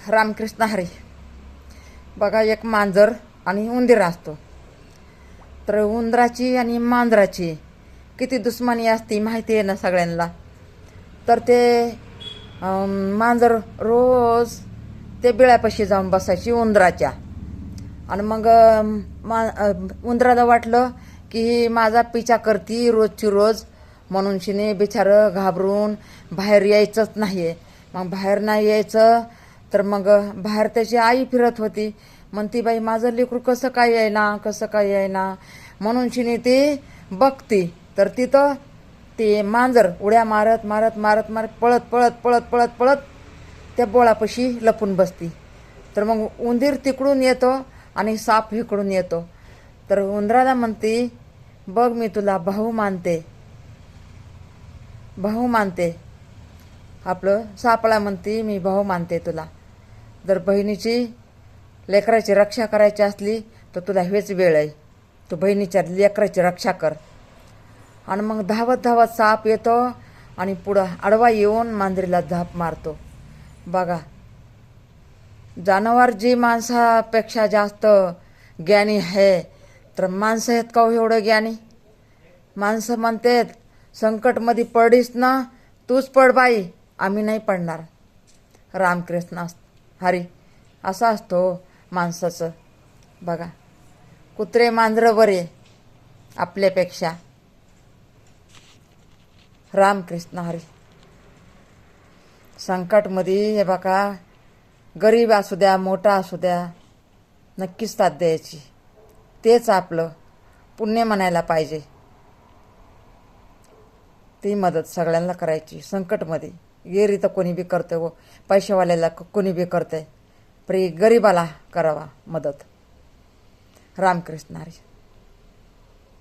रामकृष्ण हरी. बघा, एक मांजर आणि उंदीर असतो. तर उंदराची आणि मांजराची किती दुश्मनी असती माहिती आहे ना सगळ्यांना. तर ते मांजर रोज ते बिळापाशी जाऊन बसायची उंदराच्या. आणि मग उंदराला वाटलं की ही माझा पिछा करती रोजची रोज, म्हणून शिने बिचारं घाबरून बाहेर यायचंच नाही आहे. मग बाहेर नाही यायचं तर मग बाहेर त्याची आई फिरत होती. म्हणती, बाई माझं लेकरू कसं काय येईना, कसं काय येईना, म्हणून शिने ती बघती. तर तिथं ते मांजर उड्या मारत मारत मारत मारत पळत पळत पळत पळत पळत त्या बोळापाशी लपून बसती. तर मग उंदीर तिकडून येतो आणि साप इकडून येतो. तर उंदराला म्हणती, बघ मी तुला भाऊ मानते, भाऊ मानते. आपलं सापळा म्हणती, मी भाऊ मानते तुला. जर बहिणीची लेकराची रक्षा करायची असली तर तुला हेच वेळ आहे, तू बहिणीच्या लेकराची रक्षा कर. आणि मग धावत धावत साप येतो आणि पुढं आडवा येऊन मांजरीला झाप मारतो. बघा, जनावर जी माणसापेक्षा जास्त ज्ञानी आहे, तर माणसं आहेत का हो एवढं ज्ञानी? माणसं म्हणतात, संकटमध्ये पडीस ना तूच पड बाई, आम्ही नाही पडणार. रामकृष्ण हरी. असं असतो माणसाचं. बघा, कुत्रे मांजरं बरे आपल्यापेक्षा. रामकृष्ण हरी. संकटमध्ये हे बघा, गरीब असू द्या मोठा असू द्या, नक्कीच साथ द्यायची. तेच आपलं पुण्य म्हणायला पाहिजे. ती मदत सगळ्यांना करायची. संकटमध्ये गेरी तर कोणी बी करते व पैशावाल्याला कोणी बी करते, पण गरीबाला करावा मदत. रामकृष्ण हरी.